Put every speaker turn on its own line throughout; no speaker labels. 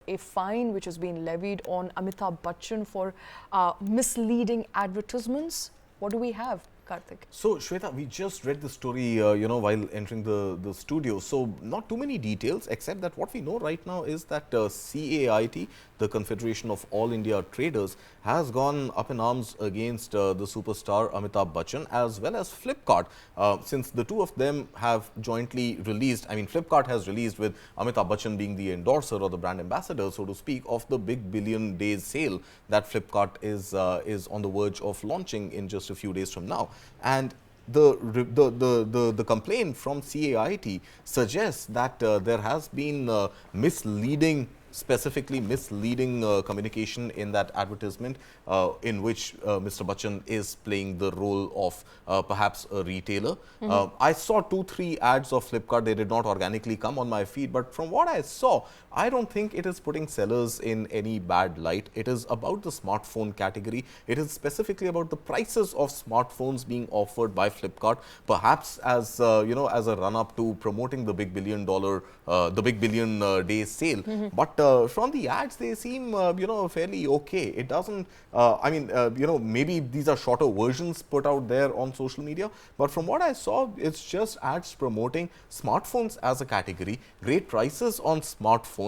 a fine which has been levied on Amitabh Bachchan for misleading advertisements. What do we have, Kartik?
So, Shweta, we just read the story, while entering the studio. So, not too many details, except that what we know right now is that CAIT, the Confederation of All India Traders, has gone up in arms against the superstar Amitabh Bachchan as well as Flipkart, since the two of them have jointly released, Flipkart has released with Amitabh Bachchan being the endorser or the brand ambassador, so to speak, of the big billion days sale that Flipkart is on the verge of launching in just a few days from now. And the complaint from CAIT suggests that there has been specifically misleading communication in that advertisement, in which Mr. Bachchan is playing the role of perhaps a retailer. I saw 2-3 ads of Flipkart. They did not organically come on my feed, but from what I saw, I don't think it is putting sellers in any bad light. It is about the smartphone category. It is specifically about the prices of smartphones being offered by Flipkart, perhaps as as a run-up to promoting the big billion day sale. But from the ads, they seem fairly okay. It doesn't. Maybe these are shorter versions put out there on social media, but from what I saw, it's just ads promoting smartphones as a category, great prices on smartphones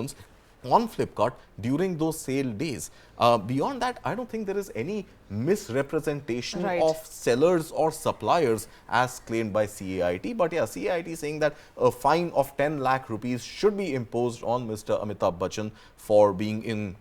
on Flipkart during those sale days. Beyond that, I don't think there is any misrepresentation of sellers or suppliers as claimed by CAIT. But yeah, CAIT is saying that a fine of 10 lakh rupees should be imposed on Mr. Amitabh Bachchan for being in,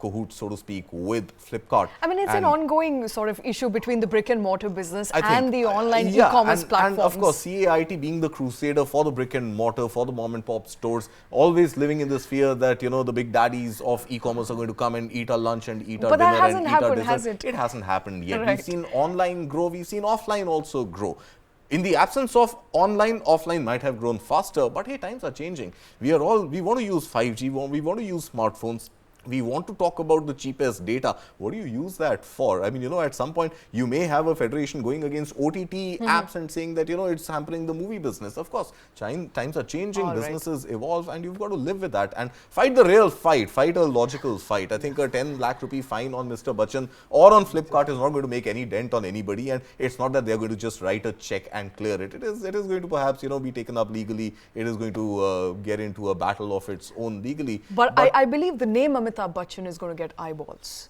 cahoots, so to speak, with Flipkart.
It's an ongoing sort of issue between the brick and mortar business and the online e-commerce platforms.
And of course, CAIT being the crusader for the brick and mortar, for the mom and pop stores, always living in this fear that, the big daddies of e-commerce are going to come and eat our lunch and eat our dinner and eat our dessert.
Has it?
It hasn't happened yet. We've seen online grow, we've seen offline also grow. In the absence of online, offline might have grown faster, but hey, times are changing. We want to use 5G, we want to use smartphones. We want to talk about the cheapest data. What do you use that for? At some point, you may have a federation going against OTT apps and saying that, it's hampering the movie business. Of course, times are changing, businesses evolve, and you've got to live with that and fight the real fight, fight a logical fight. I think a 10 lakh rupee fine on Mr. Bachchan or on Flipkart is not going to make any dent on anybody, and it's not that they're going to just write a check and clear it. It is going to perhaps, be taken up legally. It is going to get into a battle of its own legally.
But I believe the name Amitabh Bachchan is going to get eyeballs.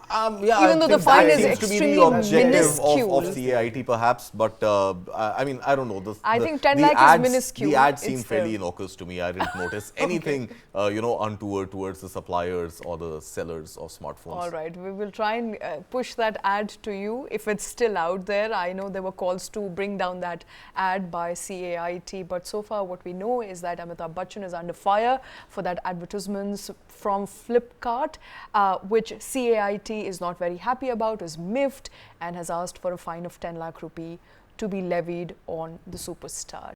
Even
though the fine is extremely minuscule.
Of CAIT perhaps, but I don't know.
I think 10 lakh is minuscule.
The ads seem fairly innocuous to me. I didn't notice anything, untoward towards the suppliers or the sellers of smartphones.
All right, we will try and push that ad to you if it's still out there. I know there were calls to bring down that ad by CAIT, but so far what we know is that Amitabh Bachchan is under fire for that advertisements from Flipkart, which CAIT is not very happy about, is miffed, and has asked for a fine of 10 lakh rupee to be levied on the superstar.